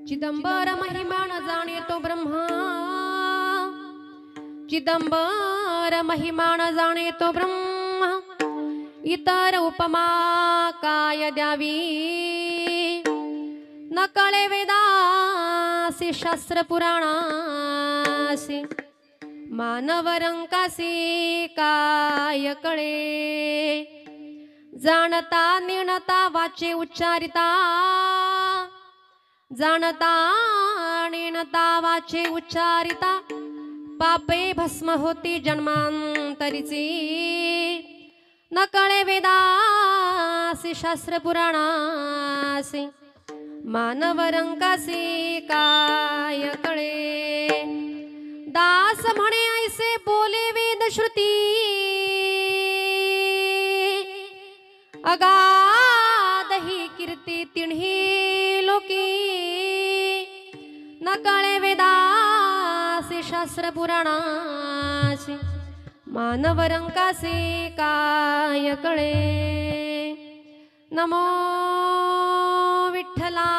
चिदंबर महिमा न जाणे तो ब्रह्मा, चिदंबर महिमा न जाणे तो ब्रह्मा, इतर उपमा काय द्यावी, न कळे वेदासी शास्त्र पुराणासी, मानव रंकासी काय कळे, जाणता निर्णता वाचे उच्चारिता, जाणता नेणता वाचे उच्चारिता, पापे भस्म होती जन्मांतरीची, न कळे वेदासी शास्त्र पुराणासी, मानव रंकासी काय कळे, दास म्हणे ऐसे बोले वेद श्रुती, अगाध ही कीर्ती तिन्ही लोकी, न कळे वेदासी शास्त्र पुराणासी, मानव रंकासी काय कळे. नमो विठ्ठला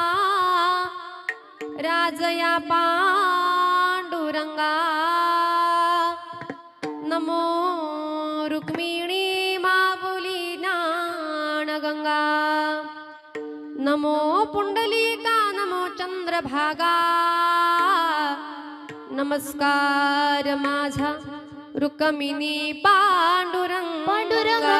राजया पांडुरंगा, नमो रुक्मिणी माऊली ज्ञानगंगा, नमो पुंडलिका नमो चंद्रभागा, नमस्कार माझा रुक्मिणी पांडुरंगा. पांडुरंगा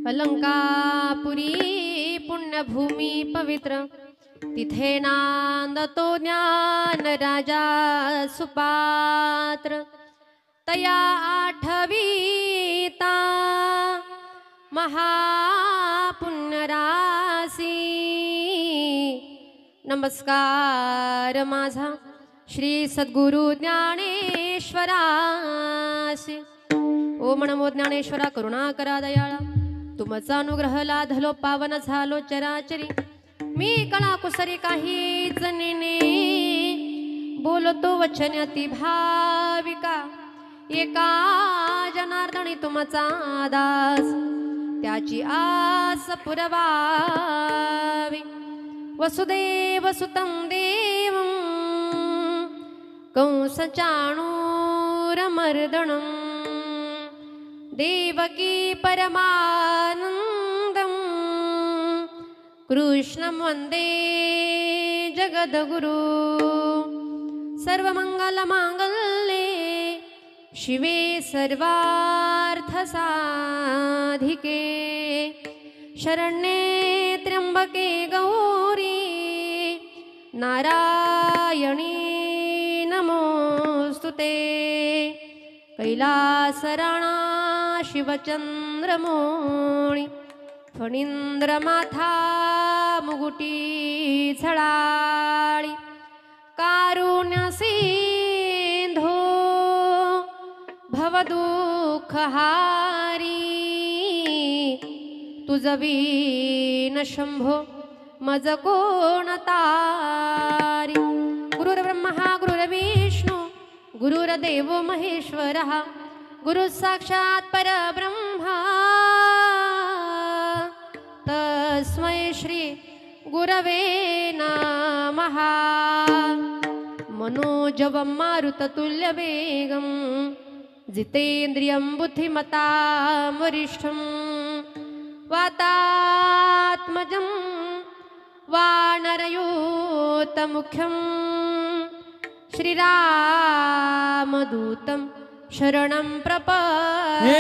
अलंकापुरी पुण्यभूमी पवित्र, तिथे नांदतो ज्ञान राजा सुपात्र, तया आठवीता महापुण्यरासी. नमस्कार माझा श्री सद्गुरु ज्ञानेश्वरासी. ओम नमो ज्ञानेश्वरा करुणा करा दयाळा, तुमचा अनुग्रह लाधलो पावन झालो चराचरी. मी कळा कुसरी काही जणीने, बोलतो वचन अति भाविका. एका जनार्दनी तुमचा दास, त्याची आस पुरवावी. वसुदेवसुतं देवं कंसचाणूरमर्दनं देवकी परमानन्दं कृष्णं वन्दे जगद्गुरु। सर्वमङ्गलमाङ्गल्ये शिवे सर्वार्थसाधिके शरण्ये त्र्यम्बके गौरी नारायणी नमोस्तुते। कैलासराणा शिवचंद्रमौळी फणींद्रमाथा मुगुटी झळाळी कारुण्यसिंधो भवदुःखहारी तुझवीन शंभो मज कोण तारी। गुरुर्ब्रह्मा गुरुर्विष्णू गुरुर्देवो महेश्वरः गुरु साक्षात् परब्रह्मा तस्मै श्री गुरवे नमः। मनोजवं मारुततुल्यवेगं जितेन्द्रियं बुद्धिमतां वरिष्ठं वातात्मजं वानरयूतमुख्यं श्रीरामदूतं शरणं प्रपद्ये।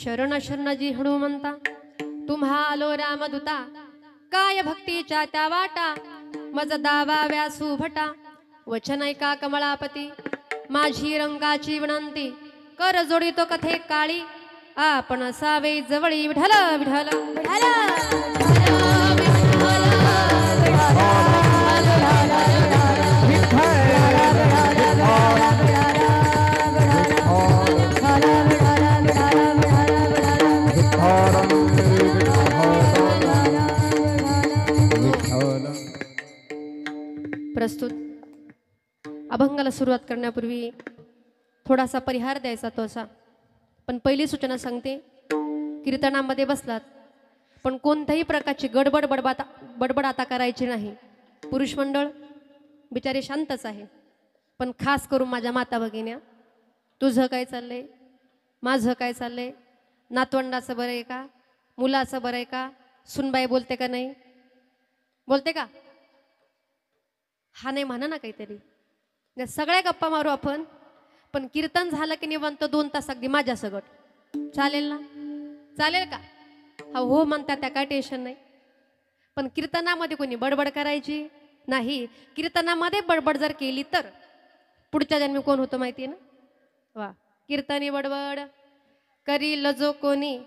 शरण शरणजी हनुमंता तुम्हा आलो रामदूता काय भक्तीच्या त्या वाटा मज दावा व्यासू भटा वचन ऐका कमळापती माझी रंगाची विनंती कर जोडी तो कथे काळी आपण असावे जवळी विठ्ठल विठ्ठल विठ्ठल प्रस्तुत अभंगाला सुरुवात करण्यापूर्वी थोडासा परिहार द्यायचा तो असा। पण पहिली सूचना सांगते, कीर्तनामध्ये बसलात पण कोणत्याही प्रकारची बडबड आता करायची नाही। पुरुष मंडळ बिचारे शांतच आहे, पण खास करून माझ्या माता भगिन्या, तुझं काय चाललंय, माझं काय चाललंय, नातवंडाचं बरं आहे का, मुलाचं बरं आहे का, सुनबाई बोलते का नाही, बोलते का, हा नाही म्हणा ना काहीतरी। सगळ्या गप्पा मारू आपण, पण कीर्तन झालं की निवांत 2 तास अगदी माझ्या सगट चालेल ना, चालेल का? हा हो म्हणतात त्या काय टेन्शन नाही, पण कीर्तनामध्ये कोणी बडबड करायची नाही। कीर्तनामध्ये बडबड जर केली तर पुढच्या जन्मी कोण होतो माहिती ना? वा, कीर्तनी बडबड करील जो कोणी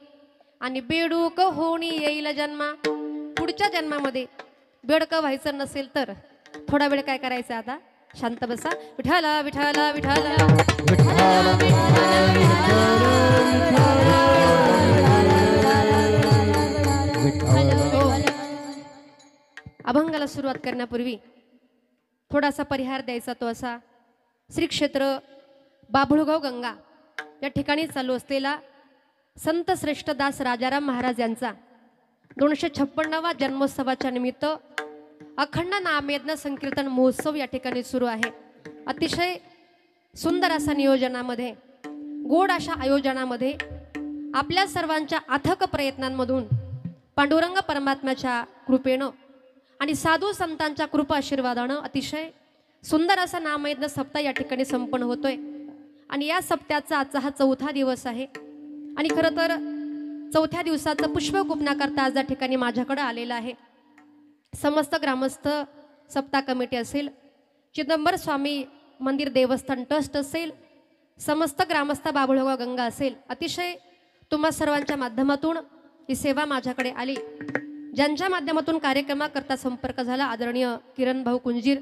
आणि बेडूक होणी येईल जन्मा। पुढच्या जन्मामध्ये बेडकं व्हायचं नसेल तर थोडा वेळ काय करायचं, आता शांत बसा। विठ्ठल विठ्ठल विठ्ठल अभंगाला सुरुवात करण्यापूर्वी थोडासा परिहार द्यायचा तो असा। श्री क्षेत्र बाभुळगाव गंगा या ठिकाणी चालू असलेला संत श्रेष्ठ दास राजाराम महाराज यांचा 256वा जन्मोत्सवाच्या निमित्त अखंड नामयज्ञ संकीर्तन महोत्सव या ठिकाणी सुरू आहे। अतिशय सुंदर असा नियोजनामध्ये, गोड अशा आयोजनामध्ये आपल्या सर्वांच्या अथक प्रयत्नांमधून पांडुरंग परमात्म्याच्या कृपेनं आणि साधू संतांच्या कृपा आशीर्वादानं अतिशय सुंदर असा नामयज्ञ सप्ताह या ठिकाणी संपन्न होतोय। आणि या सप्त्याचा आजचा हा 4था दिवस आहे। आणि खरं तर 4थ्या दिवसाचं पुष्पगुप्ना करता आज या ठिकाणी माझ्याकडे आलेला आहे। समस्त ग्रामस्थ सप्ताह कमिटी असेल, चिदंबर स्वामी मंदिर देवस्थान ट्रस्ट असेल, समस्त ग्रामस्थ बाबुळगाव गंगा असेल, अतिशय तुम्हा सर्वांच्या माध्यमातून ही सेवा माझ्याकडे आली। ज्यांच्या माध्यमातून कार्यक्रमाकरता संपर्क झाला आदरणीय किरण भाऊ कुंजीर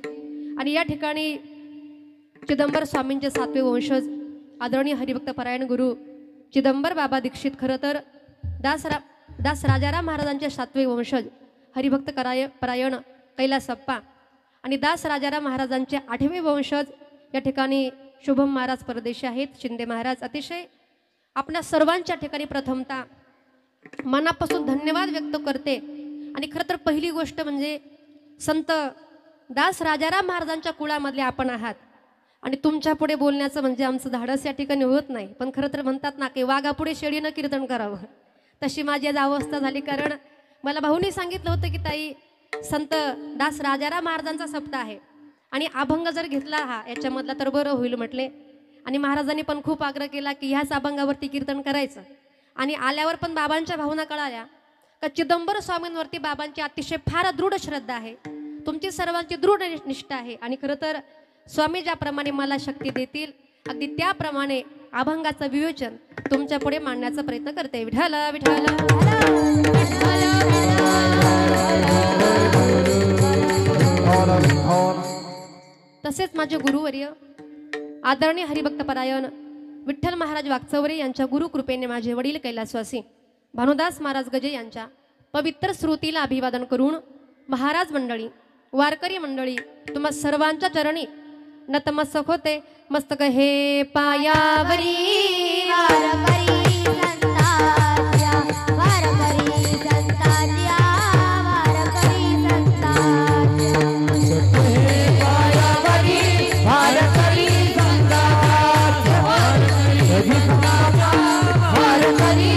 आणि या ठिकाणी चिदंबर स्वामींचे 7वे वंशज आदरणीय हरिभक्त परायण गुरु चिदंबर बाबा दीक्षित, खरं तर दास राजाराम महाराजांचे 7वे वंशज हरिभक्त परायण कैलासप्पा आणि दास राजाराम महाराजांचे 8वे वंशज या ठिकाणी शुभम महाराज परदेशी आहेत, शिंदे महाराज। अतिशय आपल्या सर्वांच्या ठिकाणी प्रथमतः मनापासून धन्यवाद व्यक्त करते। आणि खरं तर पहिली गोष्ट म्हणजे संत दास राजाराम महाराजांच्या कुळामधले आपण आहात आणि तुमच्या पुढे बोलण्याचं म्हणजे आमचं धाडस या ठिकाणी होत नाही, पण खरं तर म्हणतात ना की वाघापुढे शेळीनं कीर्तन करावं, तशी माझी आज अवस्था झाली। कारण मला भाऊनी सांगितलं होतं की ताई संत दास राजाराम महाराजांचा सप्ताह आहे आणि अभंग जर घेतला हा याच्यामधला तर बरं होईल म्हटले। आणि महाराजांनी पण खूप आग्रह केला की ह्याच अभंगावरती कीर्तन करायचं। आणि आल्यावर पण बाबांच्या भावना कळाल्या का चिदंबर स्वामींवरती बाबांची अतिशय फार दृढ श्रद्धा आहे, तुमची सर्वांची दृढ निष्ठा आहे। आणि खरं तर स्वामी ज्याप्रमाणे मला शक्ती देतील अगदी त्याप्रमाणे अभंगाचं विवेचन तुमच्या पुढे मांडण्याचा प्रयत्न करते। विठ्ठल विठ्ठल तसेच माझे गुरुवर्य आदरणीय हरिभक्त परायण विठ्ठल महाराज वागचौरे यांच्या गुरुकृपेने माझे वडील कैलासवासी भानुदास महाराज गजे यांच्या पवित्र स्मृतीला अभिवादन करून महाराज मंडळी, वारकरी मंडळी तुम्हा सर्वांच्या चरणी नतमस्तक होते। मस्तक हे पायावरी वारकरी संतांच्या, वारकरी संतांच्या, वारकरी संतांच्या। मस्तक हे पायावरी वारकरी संतांच्या, वारकरी संतांच्या, वारकरी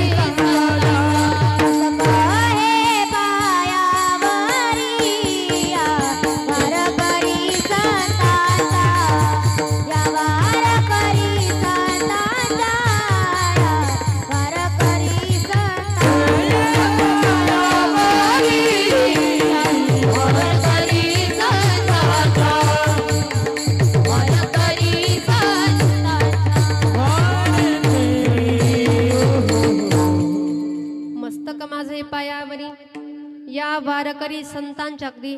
वारकरी संतांच्या अगदी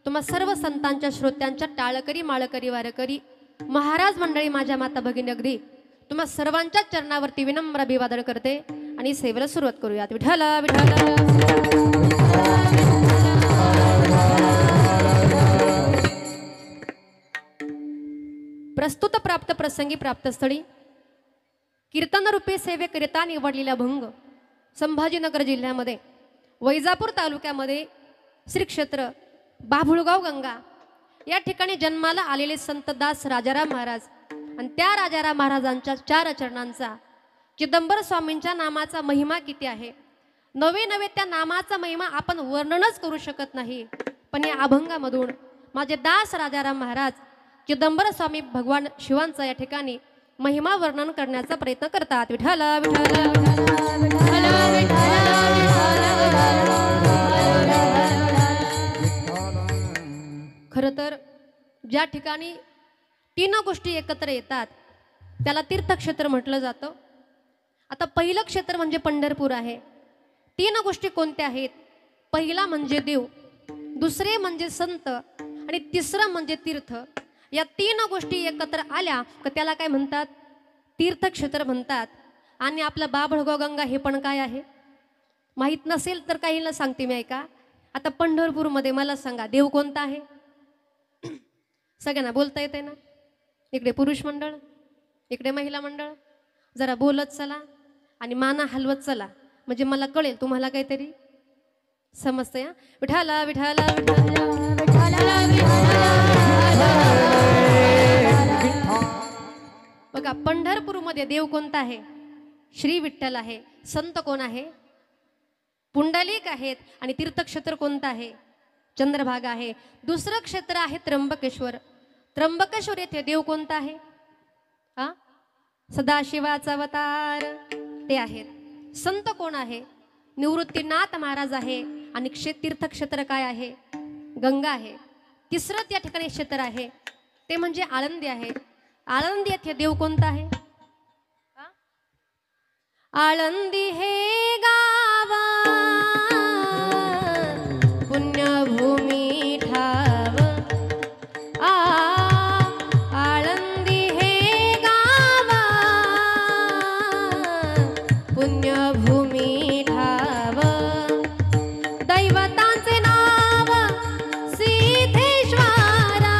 तुम्हा सर्व संतांच्या श्रोत्यांच्या टाळकरी माळकरी वारकरी महाराज मंडळी माझ्या माता भगिनी अगदी तुम्हा सर्वांच्या चरणावरती विनम्र अभिवादन करते आणि सेवेला सुरुवात करूयात। विठ्ठल विठ्ठल प्रस्तुत प्राप्त प्रसंगी प्राप्तस्थळी कीर्तन रूपी सेवेकरिता निवडलेला भंग संभाजीनगर जिल्ह्यामध्ये वैजापूर तालुक्यामध्ये श्री क्षेत्र बाभुळगाव गंगा या ठिकाणी जन्माला आलेले संत दास राजाराम महाराज आणि त्या राजाराम महाराजांच्या 4 चरणांचा चिदंबर स्वामींच्या नामाचा महिमा किती आहे। नवे नवे त्या नामाचा महिमा आपण वर्णनच करू शकत नाही, पण या अभंगामधून माझे दास राजाराम महाराज चिदंबर स्वामी भगवान शिवांचा या ठिकाणी महिमा वर्णन करण्याचा प्रयत्न करतात। विठ्ठल विठ्ठल विठ्ठल खरं तर ज्या ठिकाणी 3 गोष्टी एकत्र येतात त्याला तीर्थक्षेत्र म्हटलं जातं। आता पहिलं क्षेत्र म्हणजे पंढरपूर आहे। 3 गोष्टी कोणत्या आहेत? पहिला म्हणजे देव, दुसरे म्हणजे संत आणि तिसरं म्हणजे तीर्थ। या 3 गोष्टी एकत्र आल्या तर त्याला काय म्हणतात? तीर्थक्षेत्र म्हणतात। आणि आपलं बाभळगाव गंगा हे पण काय आहे माहित नसेल तर काहींना सांगते मी, ऐका। आता पंढरपूरमध्ये मला सांगा देव कोणता आहे? सगळ्यांना बोलता येते ना? इकडे पुरुष मंडळ, इकडे महिला मंडळ, जरा बोलत चला। आणि माना हलवत चला, म्हणजे मला कळेल तुम्हाला काहीतरी समजतंय. विठाला विठाला बघा, पंढरपूरमध्ये देव कोणता आहे? श्री विठ्ठल आहे. संत कोण आहे? पुंडलिक आहेत. आणि तीर्थक्षेत्र कोणतं आहे? चंद्रभागा आहे. दुसरं क्षेत्र आहे त्र्यंबकेश्वर. त्र्यंबकेश्वर येथे देव कोणता आहे? सदाशिवाचा अवतार ते आहेत. संत कोण आहे? निवृत्तीनाथ महाराज आहे. आणि तीर्थक्षेत्र काय आहे? गंगा आहे. तिसरं त्या ठिकाणी क्षेत्र आहे ते म्हणजे आळंदी आहे. आळंदी येथे देव कोणता आहे? आळंदी हे गाव पुण्यभूमी ठाव. आळंदी हे गाव पुण्यभूमी ठाव. दैवतांचे नाव सिद्धेश्वरा.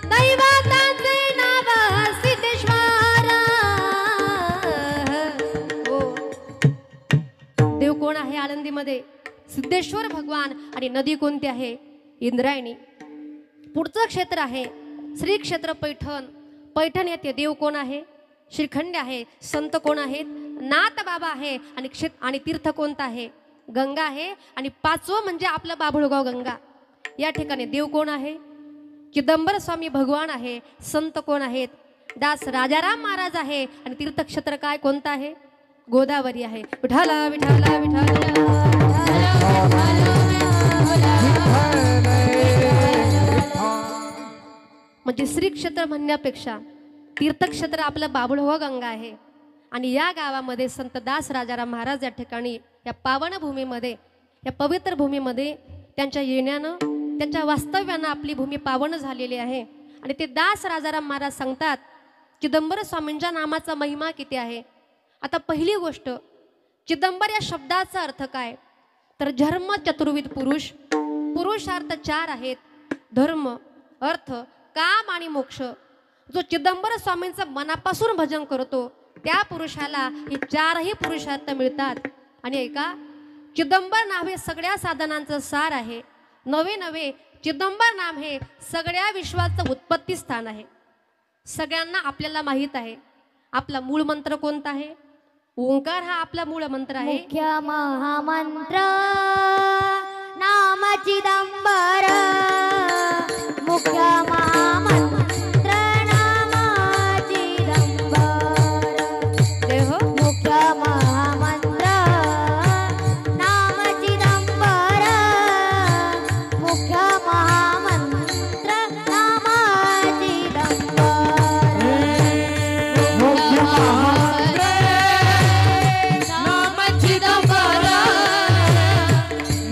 दैवतांचे नाव सिद्धेश्वरा. देव कोण आहे आळंदीमध्ये? सिद्धेश्वर भगवान. आणि नदी कोणती आहे? इंद्रायणी. पुढचं क्षेत्र आहे श्री क्षेत्र पैठण. पैठण येथे देव कोण आहे? श्रीखंड आहे. संत कोण आहेत? नाथ बाबा आहे. आणि तीर्थ कोणतं आहे? गंगा आहे. आणि पाचवं म्हणजे आपलं बाभुळगाव गंगा. या ठिकाणी देव कोण आहे? चिदंबर स्वामी भगवान आहे. संत कोण आहेत? दास राजाराम महाराज आहे. आणि तीर्थक्षेत्र काय कोणतं आहे? गोदावरी आहे. विठाला विठाला विठाला म्हणजे श्री क्षेत्र म्हणण्यापेक्षा तीर्थक्षेत्र आपलं बाभुळगाव गंगा आहे. आणि या गावामध्ये संत दास राजाराम महाराज या ठिकाणी या पावन भूमीमध्ये, या पवित्र भूमीमध्ये त्यांच्या येण्यानं, त्यांच्या वास्तव्यानं आपली भूमी पावन झालेली आहे. आणि ते दास राजाराम महाराज सांगतात चिदंबर स्वामींच्या नामाचा महिमा किती आहे. आता पहिली गोष्ट, चिदंबर या शब्दाचा अर्थ काय? तर धर्म चतुर्विध पुरुष. पुरुषार्थ 4 आहेत: धर्म, अर्थ, काम आणि मोक्ष. जो चिदंबर स्वामींचं मनापासून भजन करतो त्या पुरुषाला हे 4ही पुरुषार्थ मिळतात. आणि ऐका, चिदंबर नाव हे सगळ्या साधनांचं सार आहे. नवे नवे चिदंबर नाम हे सगळ्या विश्वाचं उत्पत्ती स्थान आहे. सगळ्यांना आपल्याला माहित आहे आपला मूळ मंत्र कोणता आहे? ओंकार हा आपला मूळ मंत्र आहे. मुख्य महामंत्र नाम चिदंबर. मुख्य महामंत्र नाम चिदंबर. देहो मुख्य महामंत्र नाम चिदंबर. मुख्य महामंत्र नाम चिदंबर. मुख्य महामंत्र नाम चिदंबर.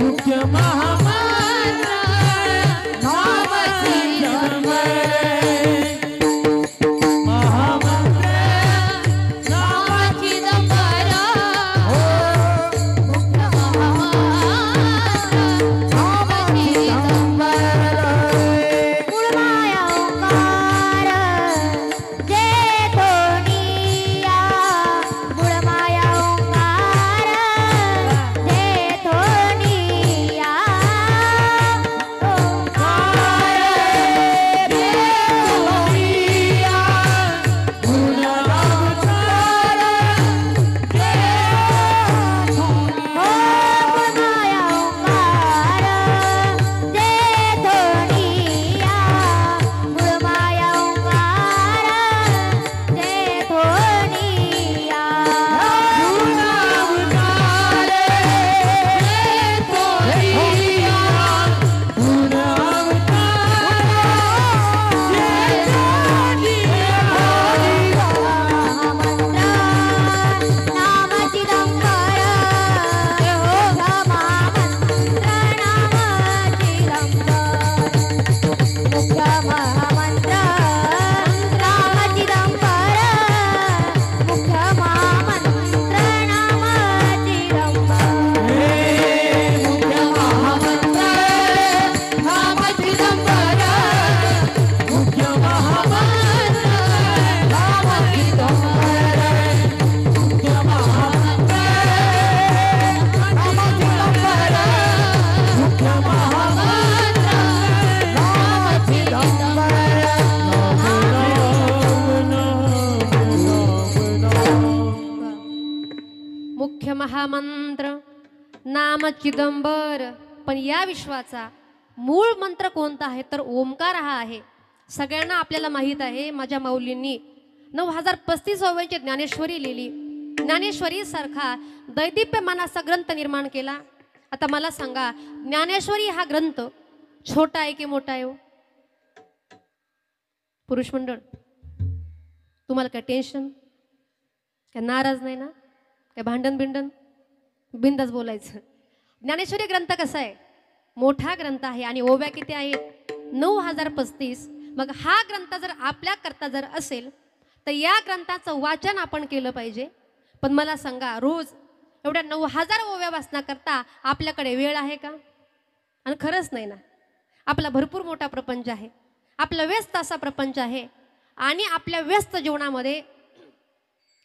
मुख्य महामंत्र नाम चिदंबर. मुख्य महामंत्र नाम चिदंबर. पण या विश्वाचा मूळ मंत्र कोणता आहे तर ओंकार हा आहे. सगळ्यांना आपल्याला माहीत आहे माझ्या माऊलींनी 9035 ओव्यांची ज्ञानेश्वरी लिहिली. ज्ञानेश्वरी सारखा दैदिप्यमानाचा ग्रंथ निर्माण केला. आता मला सांगा ज्ञानेश्वरी हा ग्रंथ छोटा आहे की मोठा आहे हो? पुरुष मंडळ तुम्हाला काय टेन्शन काय नाराज नाही ना काय भांडण बिंदास बोलायचं. ज्ञानेश्वरी ग्रंथ कसा आहे मोठा ग्रंथ आहे आणि ओव्या किती आहेत 9035. मग हा ग्रंथ जर आपल्या करता जर असेल तर या ग्रंथाचं वाचन आपण केलं पाहिजे. पण मला सांगा रोज एवढ्या 9000 ओव्या वाचण्याकरता आपल्याकडे वेळ आहे का? आणि खरंच नाही ना. आपला भरपूर मोठा प्रपंच आहे. आपला व्यस्त असा प्रपंच आहे आणि आपल्या व्यस्त जीवनामध्ये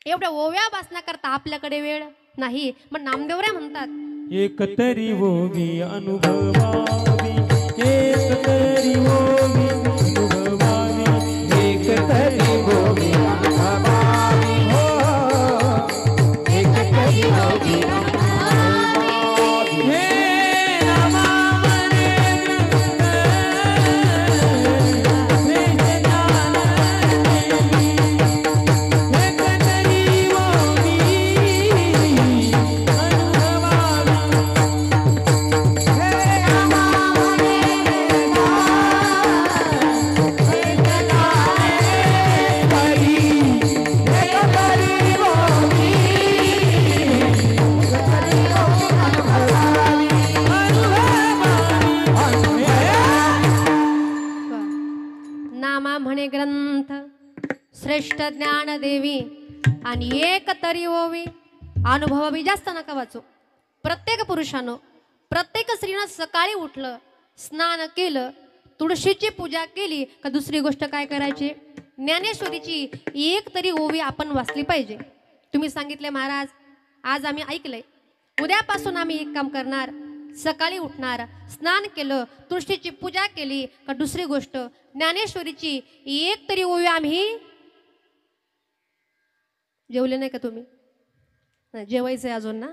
एवढ्या ओव्या वाचण्याकरता आपल्याकडे वेळ नाही. मग नामदेवराय म्हणतात एकतरी ओवी अनुभवावी, एकतरी ओवी अनुभवावी, एकतरी ओवी अनुभवावी, हो एकतरी ओवी अनुभवावी. हे नामामरे म्हणे ग्रंथ श्रेष्ठ ज्ञान देवी आणि एक तरी ओवी अनुभवावी. जास्त नका वाचू. प्रत्येक पुरुषानं प्रत्येक स्त्रीनं सकाळी उठलं स्नान केलं तुळशीची पूजा केली का दुसरी गोष्ट काय करायची ज्ञानेश्वरीची एक तरी ओवी आपण वाचली पाहिजे. तुम्ही सांगितले महाराज आज आम्ही ऐकलंय उद्यापासून आम्ही एक काम करणार सकाळी उठणार स्नान केलं तुळशीची पूजा केली का दुसरी गोष्ट ज्ञानेश्वरीची एक तरी ओवी आम्ही. जेवले नाही का तुम्ही? जेवायचंय अजून ना.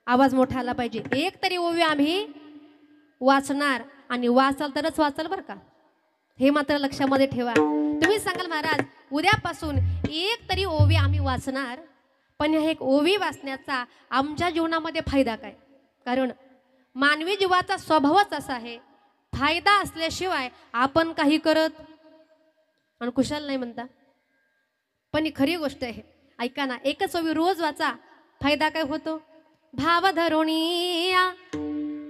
आवाज मोठा आला पाहिजे. एक तरी ओवी आम्ही वाचणार आणि वाचाल तरच वाचाल बरं का. हे मात्र लक्षामध्ये ठेवा. तुम्ही सांगाल महाराज उद्यापासून एक तरी ओवी आम्ही वाचणार. पण ह्या एक ओवी वाचण्याचा आमच्या जीवनामध्ये फायदा काय? कारण मानवी जीवाचा स्वभावच असा आहे फायदा असल्याशिवाय आपण काही करत आणि कुशाल नाही म्हणता. पण ही खरी गोष्ट आहे. ऐका ना एकच ओवी रोज वाचा फायदा काय होतो. भाव धरुणिया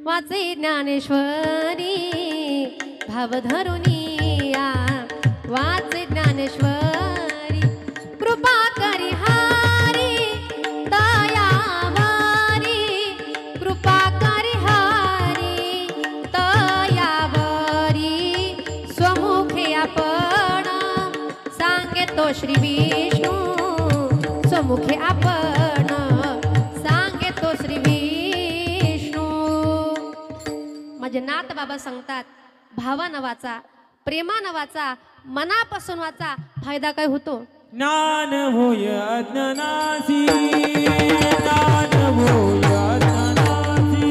वाचे ज्ञानेश्वरी, भाव धरुणिया वाचे ज्ञानेश्वरी, कृपा करी हारी तयावरी, कृपा करी हारी तयावरी, स्वमुखे आपण सांगे तो श्री विष्णू, स्वमुखे आपण सांगे तो श्री विष्णू. माझे नाथ बाबा सांगतात भावा नवाचा प्रेमा नवाचा मनापासून वाचा फायदा काय होतो. ज्ञान होय अज्ञानासी, ज्ञान होय अज्ञानासी,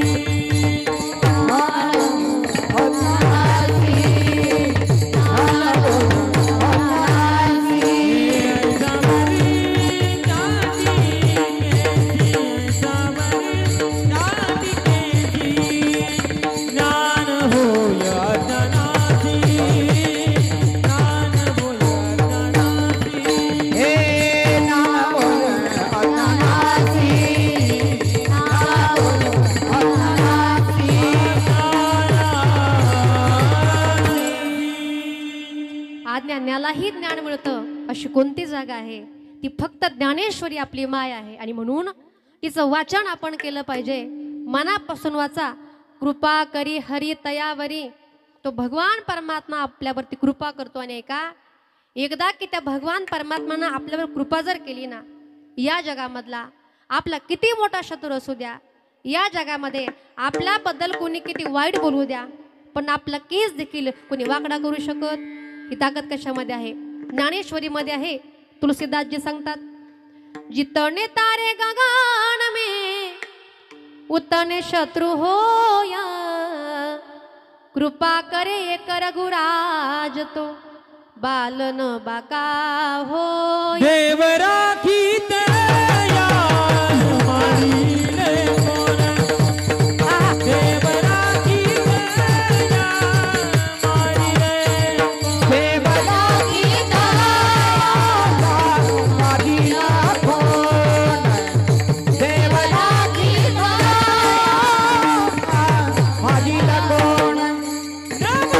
ज्ञानालाही ज्ञान मिळतं अशी कोणती जागा आहे ती फक्त ज्ञानेश्वरी आपली माय आहे. आणि म्हणून तिचं वाचन आपण केलं पाहिजे. मनापासून वाचा. कृपा करी हरी तयावरी. तो भगवान परमात्मा आपल्यावरती कृपा करतो. आणि एकदा की त्या भगवान परमात्मानं आपल्यावर कृपा जर केली ना या जगामधला आपला किती मोठा शत्रू असू द्या या जगामध्ये आपल्याबद्दल कोणी किती वाईट बोलू द्या पण आपला केस देखील कोणी वाकडा करू शकत. ही ताकद कशामध्ये आहे? ज्ञानेश्वरीमध्ये आहे. तुलसीदासजी सांगतात जितने तारे गगन में उतने शत्रु होया कृपा करे एक रघुराज तो बालन बाका हो देव राखी तया मारिले कोण देव राखी तया मारिले देव राखी तया मारिला कोण देव राखी तया मारिला कोण देव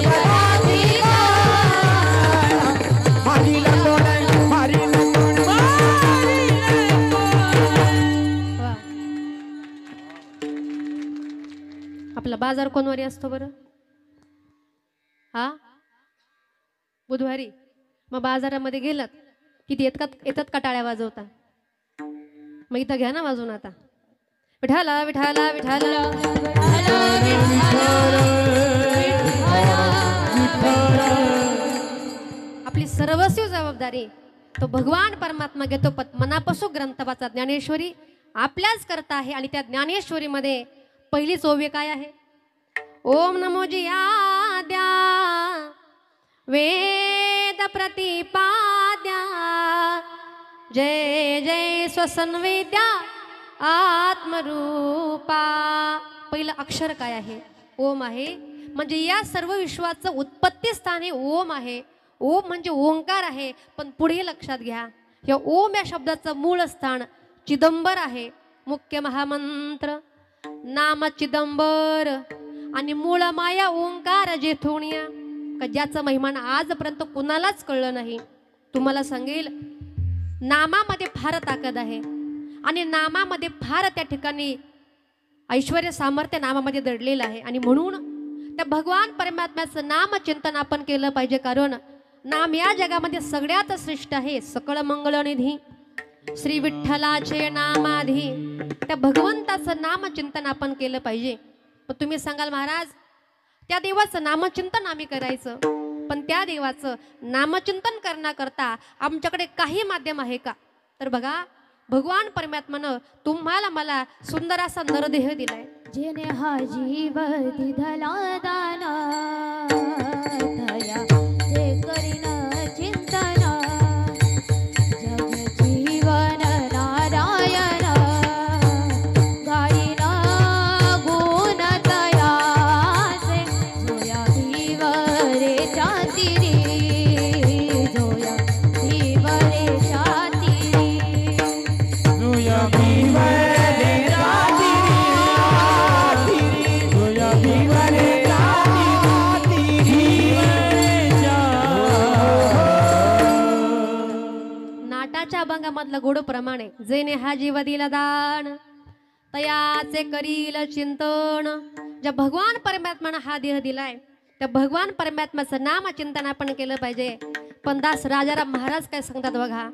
राखी आपला बाजार कोणवारी असतो बरं? हा बुधवारी. मग बाजारामध्ये गेलात किती येतात का टाळ्या वाजवता? मग इथं घ्या ना वाजवून आता. विठाला विठाला विठाला आपली सर्वस्वी जबाबदारी तो भगवान परमात्मा घेतो. मनापासून ग्रंथ वाचा. ज्ञानेश्वरी आपल्याच करता आहे आणि त्या ज्ञानेश्वरीमध्ये पहिलीच ओव्य काय आहे? ओम नमो जियाद्या वेद प्रतिपाद्या जय जय स्वसंवेद्या आत्मरूपा. पहिलं अक्षर काय आहे? ओम आहे. म्हणजे या सर्व विश्वाचं उत्पत्ती स्थान हे ओम आहे. ओम म्हणजे ओंकार आहे. पण पुढे लक्षात घ्या, या ओम या शब्दाचं मूळ स्थान चिदंबर आहे. मुख्य महामंत्र नाम चिदंबर आणि मूळ माया ओंकार जेथोणिया, का ज्याचा महिमान आजपर्यंत कुणालाच कळलं नाही. तुम्हाला सांगेल, नामामध्ये फार ताकद आहे आणि नामामध्ये फार त्या ठिकाणी ऐश्वर्य सामर्थ्य नामामध्ये दडलेलं आहे. आणि म्हणून त्या भगवान परमात्म्याचं नाम चिंतन आपण केलं पाहिजे. कारण नाम या जगामध्ये सगळ्यात श्रेष्ठ आहे. सकळ मंगलनिधी श्री विठ्ठलाचे नामाधी त्या भगवंताचं नामचिंतन आपण केलं पाहिजे. पण तुम्ही सांगाल, महाराज त्या देवाचं नामचिंतन आम्ही करायचं, पण त्या देवाचं नामचिंतन करण्याकरता आमच्याकडे काही माध्यम आहे का? तर बघा, भगवान परमात्म्यानं तुम्हाला मला सुंदर असा नरदेह दिलाय. जेने हा जीव दिधला दाना दया जे करीन चिंतन जग जीवन नारायण गाईन गुण तयाचे जोया भीव रे चातिरी जोया भीव रे चातिरी जोया भीव रे जोया भीव रे नाटाच्या अभंगामधलं गोड प्रमाणे जेने हा जीव दिला दान तयाचे करील चिंतन. ज्या भगवान परमात्म्यानं हा देह दिलाय त्या भगवान परमात्म्याचं नाम चिंतन आपण केलं पाहिजे. पण दास राजाराम महाराज काय सांगतात बघा,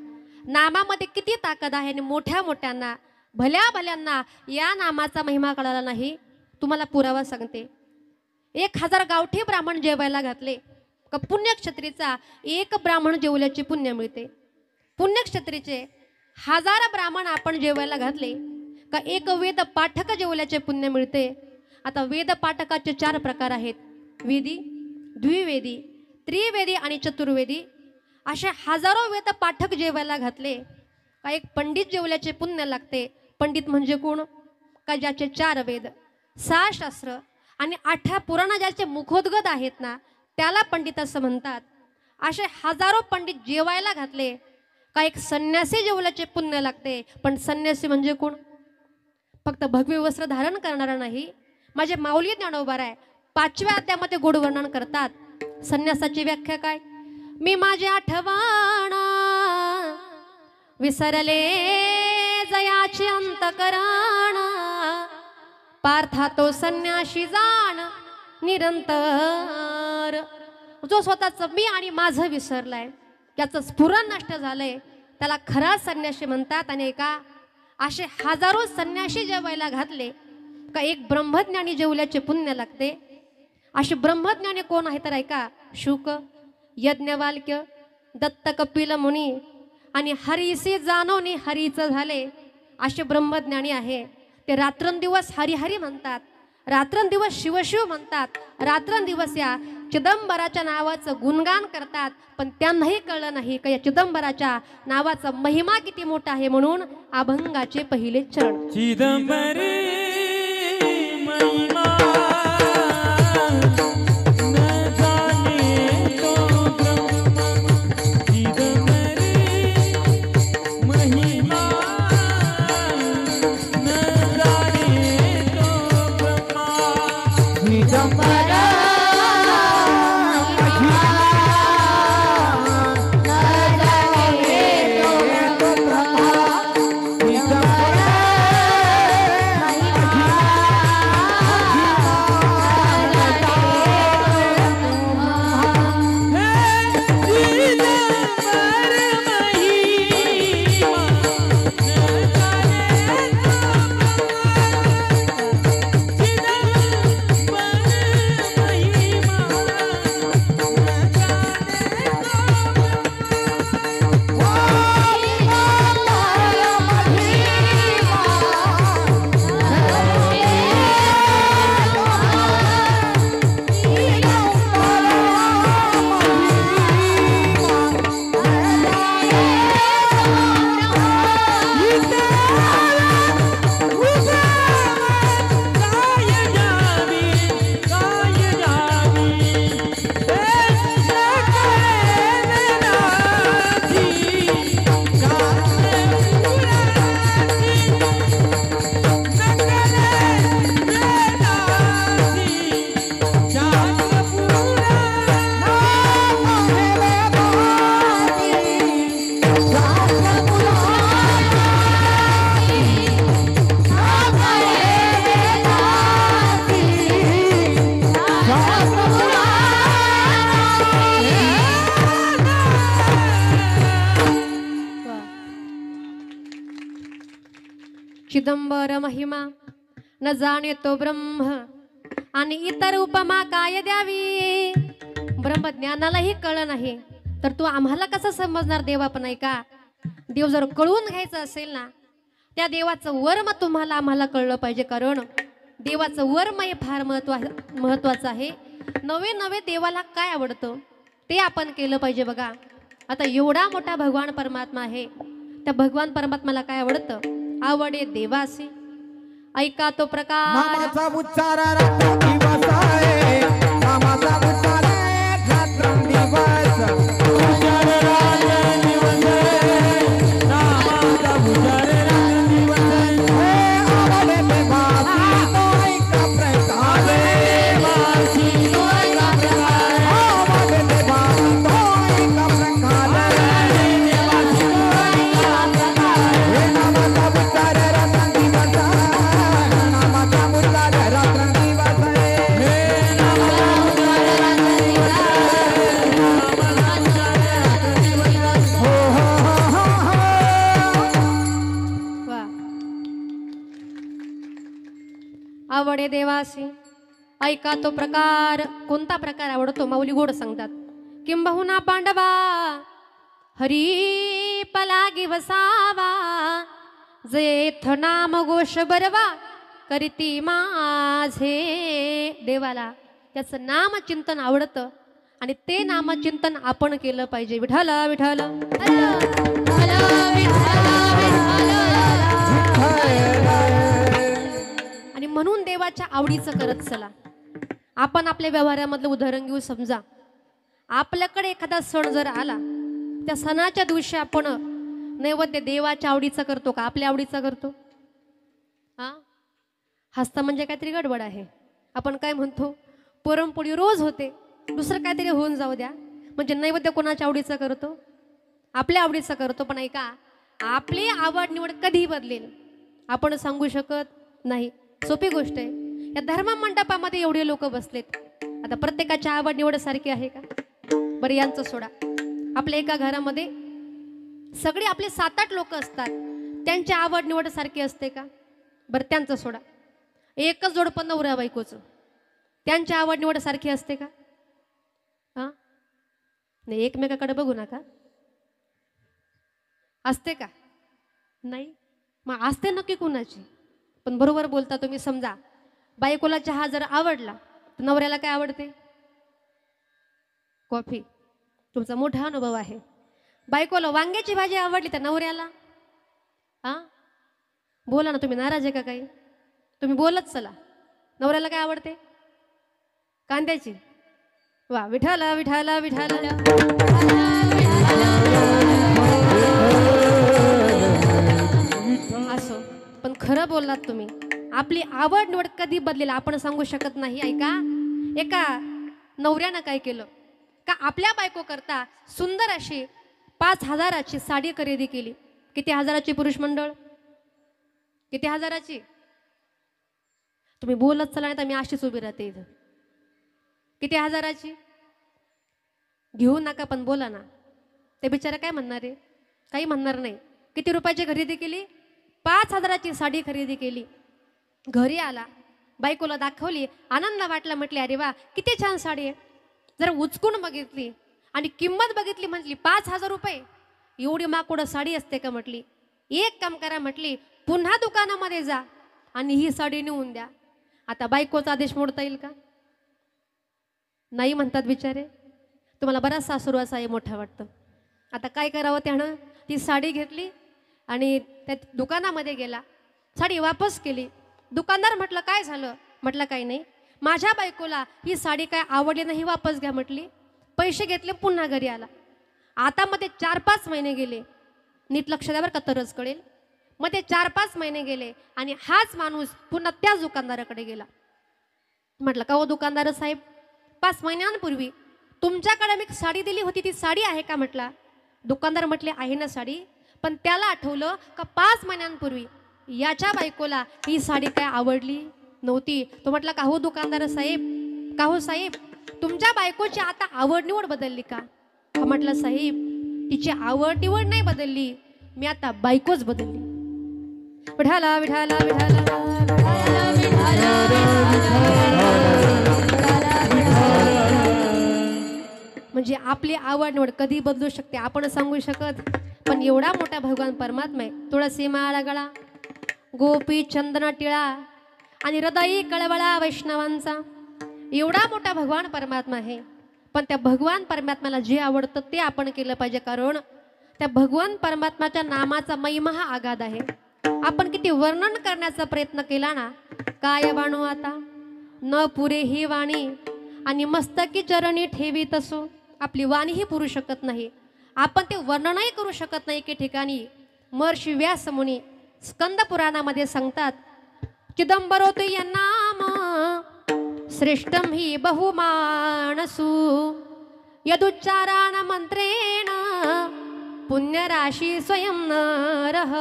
नामामध्ये किती ताकद आहे आणि मोठ्या मोठ्यांना भल्या भल्यांना या नामाचा महिमा कळाला नाही. तुम्हाला पुरावा सांगते. 1000 गावठी ब्राह्मण जेवायला घातले का पुण्यक्षत्रीचा एक ब्राह्मण जेवल्याचे पुण्य मिळते. पुण्यक्षत्रीचे 1000 ब्राह्मण आपण जेवायला घातले का एक वेद पाठक जेवल्याचे पुण्य मिळते. आता वेद पाठकाचे 4 प्रकार आहेत: वेदी, द्विवेदी, त्रिवेदी आणि चतुर्वेदी. असे हजारो वेद पाठक जेवायला घातले का एक पंडित जेवल्याचे पुण्य लागते. पंडित म्हणजे कोण? का ज्याचे 4 वेद, 6 शास्त्र आणि 8 पुराण ज्याचे मुखोद्गत आहेत ना, त्याला पंडित असं म्हणतात. असे हजारो पंडित जेवायला घातले का एक संन्यासी जेवल्याचे पुण्य लागते. पण संन्यासी म्हणजे कोण? फक्त भगवे वस्त्र धारण करणारा नाही. माझे माऊली ज्ञानोबा आहे 5व्या अध्यायामध्ये गोड वर्णन करतात. संन्यासाची व्याख्या काय? मी माझे आठवण विसरले जयाची अंतकरण पार्था तो संन्याशी जाण निरंतर. जो स्वतःचं मी आणि माझं विसरलाय, याचं स्फुरण नष्ट झालंय, त्याला खरा संन्यासी म्हणतात. आणि एका असे हजारो संन्यासी जेवायला घातले का एक ब्रह्मज्ञानी जेवल्याचे पुण्य लागते. असे ब्रह्मज्ञानी कोण आहे तर ऐका, शुक, यज्ञवाल्क्य, दत्त कपिल मुनी आणि हरीसी जाणवणी हरीचं झाले असे ब्रह्मज्ञानी आहे. ते रात्रंदिवस हरिहरी म्हणतात, रात्रंदिवस शिवशिव म्हणतात, रात्रंदिवस या चिदंबराच्या नावाचं गुणगान करतात. पण त्यांनाही कळलं नाही का या चिदंबराच्या नावाचा महिमा किती मोठा आहे. म्हणून अभंगाचे पहिले चरण. चिदंबरी महिमा चिदंबर महिमा न जाणे तो ब्रह्म आणि इतर उपमा काय द्यावी. ब्रह्मज्ञानालाही कळलं नाही तर तू आम्हाला कसं समजणार देवा. पण ऐका, देव जर कळून घ्यायचं असेल ना, त्या देवाचं वर्म तुम्हाला आम्हाला कळलं पाहिजे. कारण देवाचं वर्म हे फार महत्वाचं आहे. नवे नवे देवाला काय आवडतं ते आपण केलं पाहिजे. बघा आता एवढा मोठा भगवान परमात्मा आहे, त्या भगवान परमात्माला काय आवडतं. आवडे देवासी ऐका तो प्रकार. नामाचा उच्चार रात्रंदिवस आहे, नामाचा उच्चार रात्रंदिवस. उच्चार रात्रंदिवस आहे, नामाचा उच्चार रात्रंदिवस आहे. आवडे देवासी तो ऐका प्रकार. देवासी तो ऐका प्रकार. आवडे देवासी तो ऐका प्रकार. देवासी तो ऐका प्रकार. हे नामाचा उच्चार रात्रंदिवस आहे, नामाचा उच्चार रात्रंदिवस आहे. हे नामाचा उच्चार रात्रंदिवस आहे, नामाचा उच्चार रात्रंदिवस आहे. हो हो हो हो हो. वा. आवडे देवासी ऐका तो प्रकार. कोणता प्रकार आवडतो माऊली गोड सांगतात. किंबहुना पांडवा हरी पलागी वसावा, जेथ नाम घोष बरवा करीती माझे. देवाला त्याचं नामचिंतन आवडतं आणि ते नामचिंतन आपण केलं पाहिजे. विठ्ठल विठ्ठल आणि म्हणून देवाच्या आवडीचं करत चला. आपण आपल्या व्यवहारामधलं उदाहरण घेऊ. समजा आपल्याकडे एखादा सण जर आला, त्या सणाच्या दिवशी आपण नैवेद्य देवाच्या आवडीचा करतो का आपल्या आवडीचा करतो. हा हसता म्हणजे काहीतरी गडबड आहे. आपण काय म्हणतो, पुरणपोळी रोज होते, दुसरं काहीतरी होऊन जाऊ द्या. म्हणजे नैवेद्य कोणाच्या आवडीचा करतो, आपल्या आवडीचा करतो. पण ऐका, आपली आवड निवड कधी बदलेल आपण सांगू शकत नाही. सोपी गोष्ट आहे. या धर्म मंडपामध्ये एवढे लोक बसलेत, आता प्रत्येकाची आवड निवड सारखी आहे का? बरं यांचं सोडा. आपल्या एका घरामध्ये सगळी आपले 7-8 लोक असतात, त्यांची आवड निवड सारखी असते का? बरं त्यांचं सोडा. एकच जोडपं नवरा बायकोचं, त्यांची आवड निवड सारखी असते का? हां नाही, एकमेकाकडे बघू नका. असते का? नाही. मग असते नक्की कुणाची? पण बरोबर बोलता तुम्ही. समजा बायकोला चहा जर आवडला तर नवऱ्याला काय आवडते? कॉफी. तुमचा मोठा अनुभव आहे. बायकोला वांग्याची भाजी आवडली तर नवऱ्याला? हां बोला ना, तुम्ही नाराज आहे का काही? तुम्ही बोलत चला. नवऱ्याला काय आवडते? कांद्याची. वा, विठाला विठाला विठाला. असो, पण खरं बोललात तुम्ही. आपली आवड निवड कधी बदलेल आपण सांगू शकत नाही. ऐका, एका नवऱ्यानं काय केलं का आपल्या बायको करता सुंदर अशी 5,000ची साडी खरेदी केली. किती हजाराची पुरुष मंडळ? किती हजाराची? तुम्ही बोलत चला नाही तर मी अशीच उभी राहते इथं. किती हजाराची? घेऊ नका पण बोला ना. ते बिचारा काय म्हणणार आहे? काही म्हणणार नाही. किती रुपयाची खरेदी केली? 5,000ची साडी खरेदी केली. घरी आला, बायकोला दाखवली, आनंद वाटला, म्हटली अरे वा किती छान साडी आहे. जरा उचकून बघितली आणि किंमत बघितली, म्हटली 5,000 रुपये. एवढी माकोडं साडी असते का? म्हटली एक काम करा, म्हटली पुन्हा दुकानामध्ये जा आणि ही साडी नेऊन द्या. आता बायकोचा आदेश मोडता येईल का? नाही म्हणतात बिचारे. तुम्हाला बराच सासरू असा आहे मोठा वाटतं. आता काय करावं त्यानं? ती साडी घेतली आणि त्या दुकानामध्ये गेला, साडी वापस केली. दुकानदार म्हटलं काय झालं? म्हटलं काही नाही, माझ्या बायकोला ही साडी काय आवडली नाही, वापस घ्या म्हटली. पैसे घेतले, पुन्हा घरी आला. आता मध्ये 4-5 महिने गेले. नीट लक्ष द्यावर का तरच कळेल. मध्ये 4-5 महिने गेले आणि हाच माणूस पुन्हा त्याच दुकानदाराकडे गेला. म्हटलं का हो दुकानदार साहेब, 5 महिन्यांपूर्वी तुमच्याकडे मी साडी दिली होती, ती साडी आहे का? म्हटला. दुकानदार म्हटले आहे ना साडी. पण त्याला आठवलं का 5 महिन्यांपूर्वी याच्या बायकोला ही साडी काय आवडली नव्हती. तो म्हटला का हो दुकानदार साहेब, का हो साहेब, तुमच्या बायकोची आता आवड निवड बदलली का? म्हटलं साहेब, तिची आवड निवड नाही बदलली, मी आता बायकोच बदलली. विठाला विठाला विठाला. म्हणजे आपली आवड निवड कधी बदलू शकते आपण सांगू शकत. पण एवढा मोठा भगवान परमात्मा आहे. तुळसी माळा गळा, गोपी चंदन टिळा आणि हृदयी कळवळा वैष्णवांचा. एवढा मोठा भगवान परमात्मा आहे. पण त्या भगवान परमात्म्याला जे आवडतं ते आपण केलं पाहिजे, कारण त्या भगवान परमात्म्याच्या नामाचा महिमा हा आगाध आहे. आपण किती वर्णन करण्याचा प्रयत्न केला ना, काय बाणू आता न पुरे ही वाणी आणि मस्तकी चरणी ठेवीत असो. आपली वाणी ही पुरू शकत नाही. आपण ते वर्णनही करू शकत नाही. की ठिकाणी महर्षी व्यास मुनी स्कंद पुराणामध्ये सांगतात, चिदंबरोतु नाम श्रेष्ठम ही बहुमानसु यदुच्चारण मंत्रेण पुण्यराशी स्वयं नरः.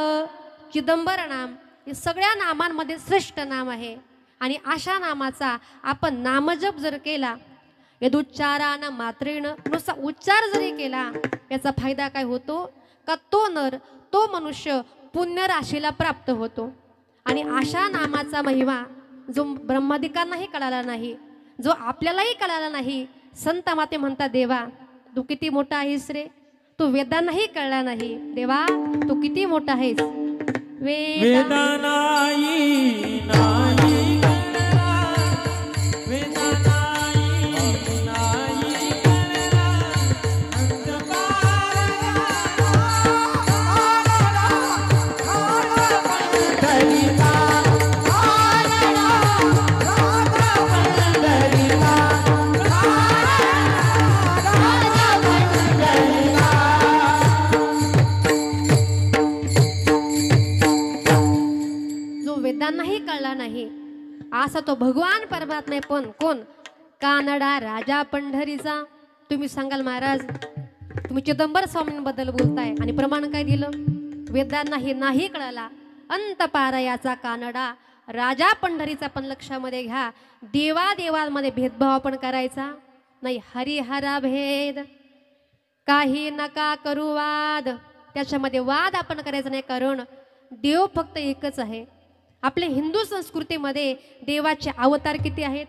चिदंबर नाम हे सगळ्या नामांमध्ये श्रेष्ठ नाम आहे. आणि अशा नामाचा आपण नामजप जर केला, यदुच्चारण मात्रेण नुसता उच्चार जरी केला, याचा फायदा काय होतो का तो नर, तो मनुष्य पुण्य राशीला प्राप्त होतो. आणि अशा नामाचा महिमा जो ब्रह्मादिकांनाही कळाला नाही, जो आपल्यालाही कळाला नाही. संत माते म्हणतात, देवा तू किती मोठा आहेस रे, तू वेदांनाही कळला नाही. देवा तू किती मोठा आहेस. वेदा नाही नाही कळला, वेदा नाही नाही कळला, वेदांनाही कळला नाही असा तो भगवान परमात्मा. पण कोण? कानडा राजा पंढरीचा. तुम्ही सांगाल महाराज तुम्ही चिदंबर स्वामींबद्दल बोलताय आणि प्रमाण काय दिलं? वेदांनाही नाही कळाला अंत पारायाचा कानडा राजा पंढरीचा पण लक्षामध्ये घ्या, देवादेवांमध्ये भेदभाव आपण करायचा नाही. हरिहरा भेद काही नका करू वाद, त्याच्यामध्ये वाद आपण करायचा नाही, कारण देव फक्त एकच आहे. आपल्या हिंदू संस्कृतीमध्ये देवाचे अवतार किती आहेत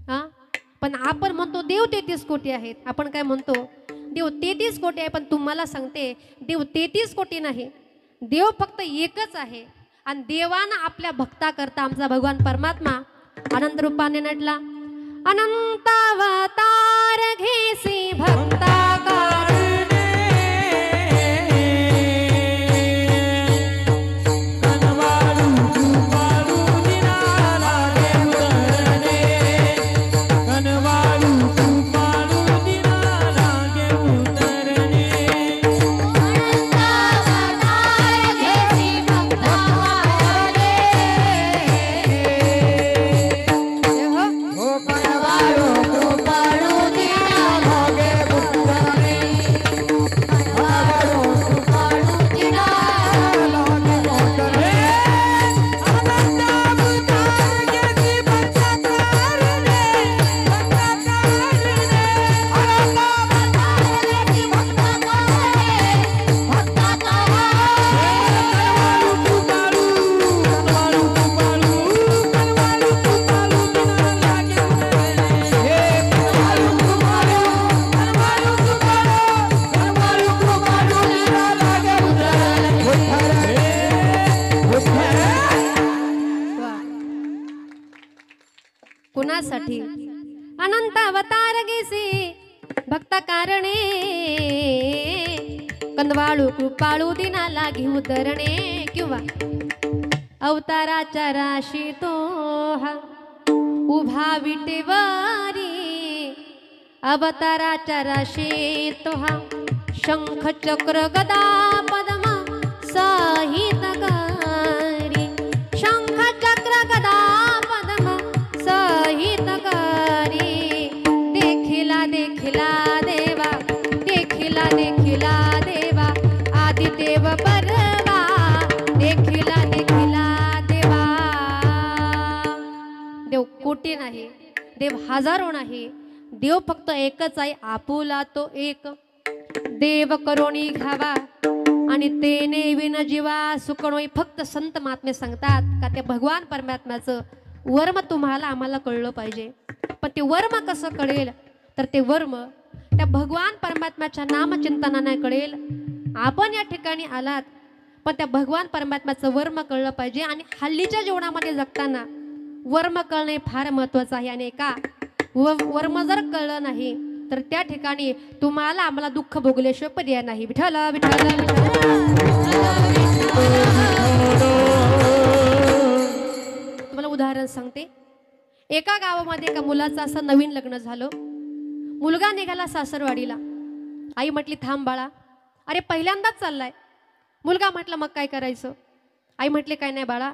हा, पण आपण म्हणतो देव 33 कोटी आहेत. आपण काय म्हणतो, देव 33 कोटी आहे. पण तुम्हाला सांगते, देव 33 कोटी नाही, देव फक्त एकच आहे. आणि देवानं आपल्या भक्ताकरता आमचा भगवान परमात्मा आनंद रूपाने नटला. अनंतावतार घेसी भक्ता कुणासाठी अनंत अवतार घेसी भक्ता कारणे कंदवाळू कृपाळू दिनाला घेऊ धरणे. किंवा अवताराच्या राशी तो हा उभा विटेवारी, अवताराच्या राशी तो हा शंख चक्र गदा पद्म साहितकारी, शंख चक्र गदा पद्म साहितकारी. देखिला देखिला देवा, देखिला देखिला देवा, आदिदेव परवा, देखिला देखिला देवा. देव कोटी नाही, देव हजारो नाही, देव फक्त एकच आहे, आपुला तो एक. देव करोणी घावा आणि तेने विन जीवा सुकणोई. फक्त संत महात्मे सांगतात का त्या भगवान परमात्म्याचं वर्म तुम्हाला आम्हाला कळलं पाहिजे. पण ते वर्म कसं कळेल, तर ते वर्म त्या भगवान परमात्म्याच्या नामचिंतनाने कळेल. आपण या ठिकाणी आलात, पण त्या भगवान परमात्म्याचं वर्म कळलं पाहिजे. आणि हल्लीच्या जीवनामध्ये जगताना वर्म कळणे फार महत्वाचं आहे. आणि एका वर्म जर कळलं नाही, तर त्या ठिकाणी तुम्हाला आम्हाला दुःख भोगल्याशिवाय पर्याय नाही. विठ्ठल विठ्ठल तुम्हाला उदाहरण सांगते. एका गावामध्ये एका मुलाचं असं नवीन लग्न झालं. मुलगा निघाला सासरवाडीला. आई म्हटली थांब बाळा. अरे पहिल्यांदाच चाललाय. मुलगा म्हटलं मग काय करायचं. आई म्हटली काय नाही बाळा,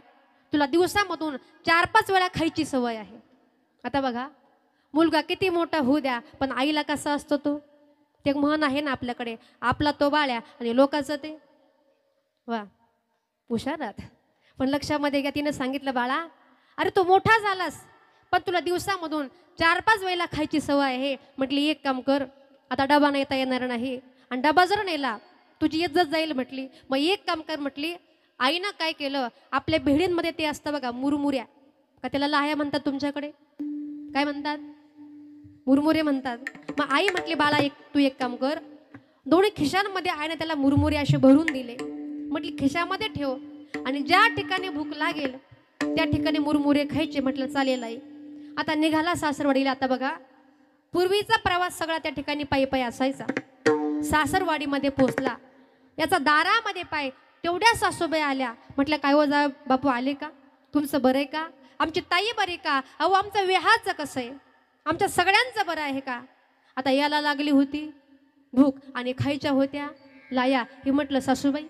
तुला दिवसामधून 4-5 वेळा खायची सवय आहे. आता बघा, मुलगा किती मोठा होऊ द्या, पण आईला कसा असतो तो, ते म्हण आहे ना आपल्याकडे, आपला तो बाळ्या आणि लोकांचं ते वा हुशारात. पण लक्षामध्ये घ्या, तिने सांगितलं बाळा अरे तू मोठा झालास, पण तुला दिवसामधून 4-5 वेळेला खायची सवय आहे. म्हटली एक काम कर, आता डबा नेता येणार नाही, आणि डबा जर नेला तुझी इज्जत जाईल म्हटली. मग एक काम कर म्हटली. आईनं काय केलं, आपल्या भेडींमध्ये ते असतं बघा मुरमुऱ्या, का त्याला लाह्या म्हणतात तुमच्याकडे, काय म्हणतात, मुरमुरे म्हणतात. मग आई म्हटली बाळा तू एक काम कर, दोन्ही खिशांमध्ये आईने त्याला मुरमुरे असे भरून दिले. म्हटली खिशामध्ये ठेव आणि ज्या ठिकाणी भूक लागेल त्या ठिकाणी मुरमुरे खायचे. म्हटलं चालेल आई. आता निघाला सासरवाडीला. आता बघा, पूर्वीचा प्रवास सगळा त्या ठिकाणी पायी पायी असायचा. सासरवाडीमध्ये पोचला, याचा दारामध्ये पाय, तेवढ्या सासूबाई आल्या. म्हटलं काय हो जा बापू आले का, तुमचं बरं आहे का, आमची ताई बरी का, अहो आमचं विहाचं कसं आहे, आमच्या सगळ्यांचं बरं आहे का. आता याला लागली होती भूक आणि खायच्या होत्या लाया. ही म्हटलं सासूबाई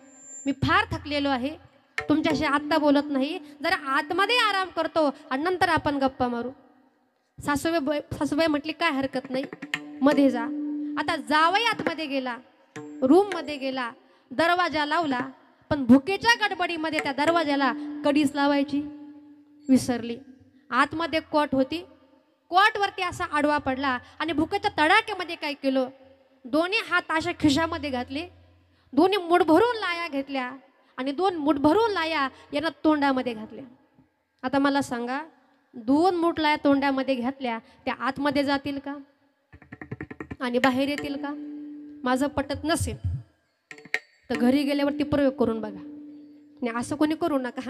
मी फार थकलेलो आहे, तुमच्याशी आत्ता बोलत नाही, जरा आतमध्ये आराम करतो आणि नंतर आपण गप्पा मारू. सासूबाई म्हटली काय हरकत नाही, मध्ये जा. आता जावई आतमध्ये गेला, रूम मध्ये गेला, दरवाजा लावला. पण भुकेच्या गडबडीमध्ये त्या दरवाजाला कडीच लावायची. विसरली. आतमध्ये कोट होती, कोटवरती असा आडवा पडला आणि भुकेच्या तडाक्यामध्ये काय केलं, दोन्ही हात अशा खिशामध्ये घातले, दोन्ही मूठ भरून लाया घेतल्या आणि 2 मूठ भरून लाया यांना तोंडामध्ये घातल्या. आता मला सांगा, 2 मूठ लाया तोंडामध्ये घातल्या, त्या आतमध्ये जातील का आणि बाहेर येतील का? माझं पटत नसेल तर घरी गेल्यावरती प्रयोग करून बघा. नाही असं कोणी करू नका.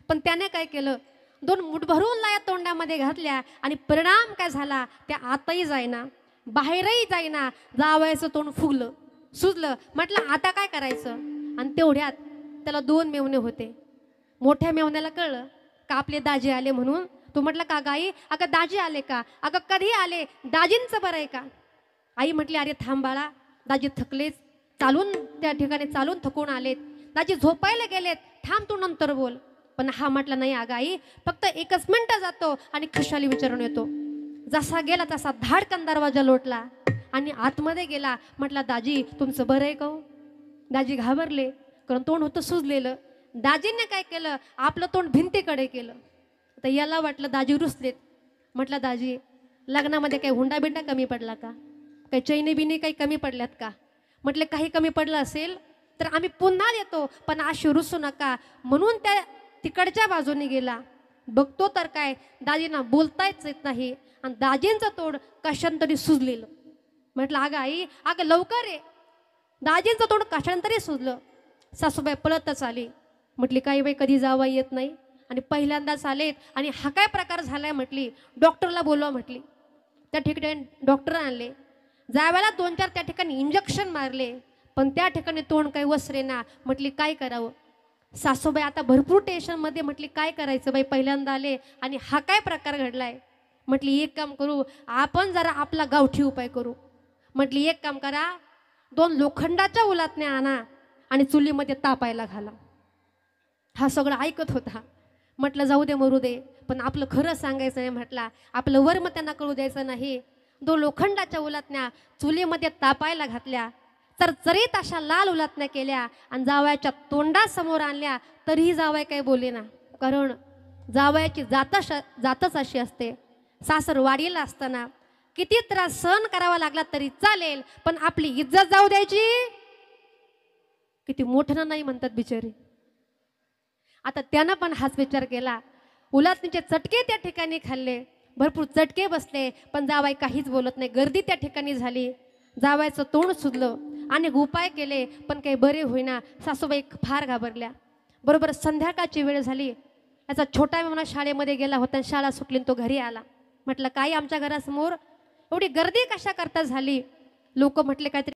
पण त्याने काय केलं, 2 मूठ भरून लाया तोंडामध्ये घातल्या आणि परिणाम काय झाला, त्या आतही जाईना बाहेरही जाईना, जावयाचं तोंड फुगलं, सुजलं. म्हटलं आता काय करायचं. आणि तेवढ्यात त्याला 2 मेवणे होते. मोठ्या मेवण्याला कळलं का आपले दाजी आले म्हणून. तो म्हटलं का गाई, अगं दाजी आले का, अगं कधी आले, दाजींचं बरं आहे का. आई म्हटली अरे थांब बाळा, दाजी थकलेच, चालून त्या ठिकाणी चालून थकून आलेत, दाजी झोपायला गेलेत, थांब तू नंतर बोल. पण हा म्हटला नाही अगं आई, फक्त 1 मिनिट जातो आणि खुशाली विचारून येतो. जसा गेला तसा धाडकन दरवाजा लोटला आणि आतमध्ये गेला. म्हटला दाजी तुमचं बरं आहे का हो. दाजी घाबरले, कारण तोंड होतं सुजलेलं. दाजीने काय केलं, आपलं तोंड भिंतीकडे केलं. तर याला वाटलं दाजी रुसलेत. म्हटलं दाजी लग्नामध्ये काही हुंडा बिंडा कमी पडला का, काही चैनी बिनी काही कमी पडल्यात का. म्हटले काही कमी पडलं असेल तर आम्ही पुन्हा देतो, पण अशी रुसू नका. म्हणून त्या तिकडच्या बाजूने गेला. बघतो तर काय, दाजींना बोलताच येत नाही आणि दाजींचं तोंड कशांतरी सुजलेलं. म्हटलं अगं आई, अगं लवकर ये, दाजींचं तोंड कशांतरी सुजलं. सासूबाई पळतच आली. म्हटली काही बाई कधी जावा येत नाही आणि पहिल्यांदाच आलेत आणि हा काय प्रकार झालाय. म्हटली डॉक्टरला बोलवा. म्हटली त्या ठिकाणी डॉक्टर आणले. जायला 2-4 त्या ठिकाणी इंजेक्शन मारले, पण त्या ठिकाणी तोंड काही वसरे ना. म्हटली काय करावं. सासूबाई आता भरपूर टेन्शनमध्ये. म्हटली काय करायचं बाई, पहिल्यांदा आले आणि हा काय प्रकार घडलाय. म्हटली एक काम करू, आपण जरा आपला गावठी उपाय करू. म्हटली एक काम करा, 2 लोखंडाच्या उलातण्या आणा आणि चुलीमध्ये तापायला घाला. हा सगळं ऐकत होता. म्हटलं जाऊ दे मरू दे, पण आपलं खरं सांगायचं नाही. म्हटला आपलं वर्म त्यांना कळू द्यायचं नाही. 2 लोखंडाच्या उलातण्या चुलीमध्ये तापायला घातल्या, तर चरीत अशा लाल उलातण्या केल्या आणि जावयाच्या तोंडासमोर आणल्या. तरीही जावय काही बोले ना, कारण जावयाची जातच अशी असते. सासर वाडीला असताना किती त्रास सहन करावा लागला तरी चालेल, पण आपली इज्जत जाऊ द्यायची. किती मोठं नाही म्हणतात बिचारी. आता त्यानं पण हाच विचार केला. उलातणीचे चटके त्या ठिकाणी खाल्ले, भरपूर चटके बसले, पण जावाई काहीच बोलत नाही. गर्दी त्या ठिकाणी झाली. जावायचं तोंड सुजलं, अनेक उपाय केले, पण काही बरे होईना. सासूबाई फार घाबरल्या. बरोबर संध्याकाळची वेळ झाली. याचा छोटा मेवणा शाळेमध्ये गेला होता, शाळा सुटली तो घरी आला. म्हटलं काही आमच्या घरासमोर एवढी गर्दी कशा करता झाली. लोक म्हटले काहीतरी